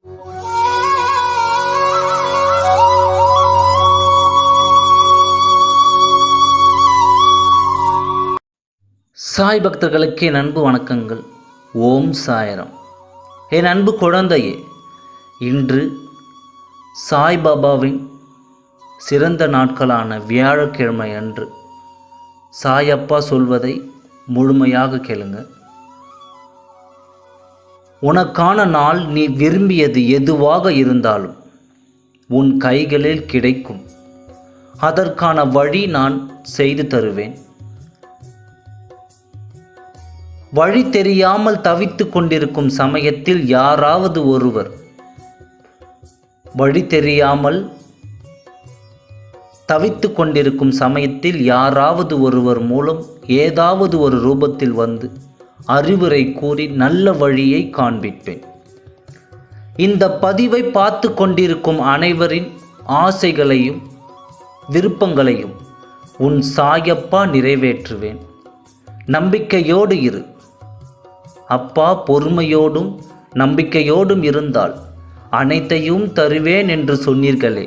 சாய் பக்தர்களுக்கு என் அன்பு வணக்கங்கள். ஓம் சாய்ராம். என் அன்பு குழந்தையே, இன்று சாய்பாபாவின் சிறந்த நாட்களான வியாழக்கிழமை அன்று சாயப்பா சொல்வதை முழுமையாக கேளுங்க. உனக்கான நாள் நீ விரும்பியது எதுவாக இருந்தாலும் உன் கைகளில் கிடைக்கும். அதற்கான வழி நான் செய்து தருவேன். வழி தெரியாமல் தவித்து கொண்டிருக்கும் சமயத்தில் யாராவது ஒருவர் வழி தெரியாமல் தவித்து கொண்டிருக்கும் சமயத்தில் யாராவது ஒருவர் மூலம் ஏதாவது ஒரு ரூபத்தில் வந்து அறிவுரை கூறி நல்ல வழியை காண்பிப்பேன். இந்த பதிவை பார்த்து கொண்டிருக்கும் அனைவரின் ஆசைகளையும் விருப்பங்களையும் உன் சாயப்பா நிறைவேற்றுவேன். நம்பிக்கையோடு இரு அப்பா. பொறுமையோடும் நம்பிக்கையோடும் இருந்தால் அனைத்தையும் தருவேன் என்று சொன்னீர்களே,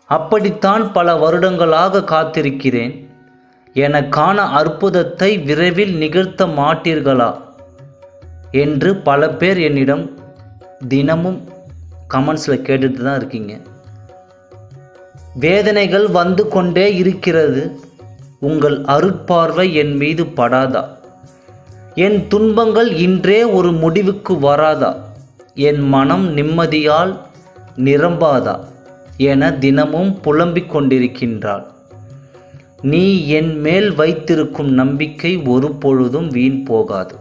அப்படித்தான் பல வருடங்களாக காத்திருக்கிறேன். எனக்கான அற்புதத்தை விரைவில் நிகழ்த்த மாட்டீர்களா என்று பல பேர் என்னிடம் தினமும் கமெண்ட்ஸில் கேட்டுட்டு தான் இருக்கீங்க. வேதனைகள் வந்து கொண்டே இருக்கிறது. உங்கள் அருட்பார்வை என் மீது படாதா? என் துன்பங்கள் இன்றே ஒரு முடிவுக்கு வராதா? என் மனம் நிம்மதியால் நிரம்பாதா என தினமும் புலம்பிக் கொண்டிருக்கின்றாள். நீ என் மேல் வைத்திருக்கும் நம்பிக்கை ஒரு பொழுதும் வீண் போகாது.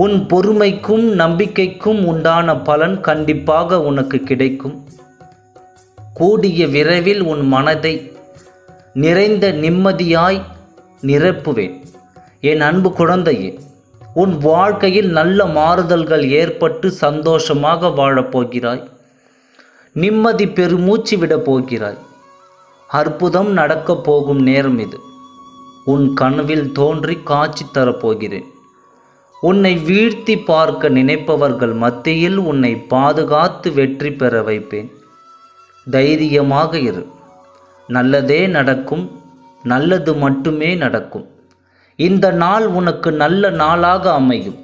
உன் பொறுமைக்கும் நம்பிக்கைக்கும் உண்டான பலன் கண்டிப்பாக உனக்கு கிடைக்கும். கூடிய விரைவில் உன் மனதை நிறைந்த நிம்மதியாய் நிரப்புவேன். என் அன்பு குழந்தையே, உன் வாழ்க்கையில் நல்ல மாறுதல்கள் ஏற்பட்டு சந்தோஷமாக வாழப்போகிறாய். நிம்மதி பெருமூச்சு விடப் போகிறாய். அற்புதம் நடக்கப் போகும் நேரம் இது. உன் கனவில் தோன்றி காட்சி தரப்போகிறேன். உன்னை வீழ்த்தி பார்க்க நினைப்பவர்கள் மத்தியில் உன்னை பாதுகாத்து வெற்றி பெற வைப்பேன். தைரியமாக இரு. நல்லதே நடக்கும். நல்லது மட்டுமே நடக்கும். இந்த நாள் உனக்கு நல்ல நாளாக அமையும்.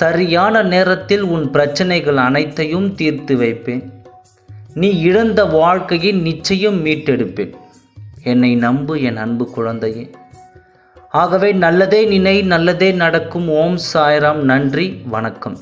சரியான நேரத்தில் உன் பிரச்சனைகள் அனைத்தையும் தீர்த்து வைப்பேன். நீ இழந்த வாழ்க்கையை நிச்சயம் மீட்டெடுப்பேன். என்னை நம்பு என் அன்பு குழந்தையே. ஆகவே நல்லதே நினை, நல்லதே நடக்கும். ஓம் சாய்ராம். நன்றி, வணக்கம்.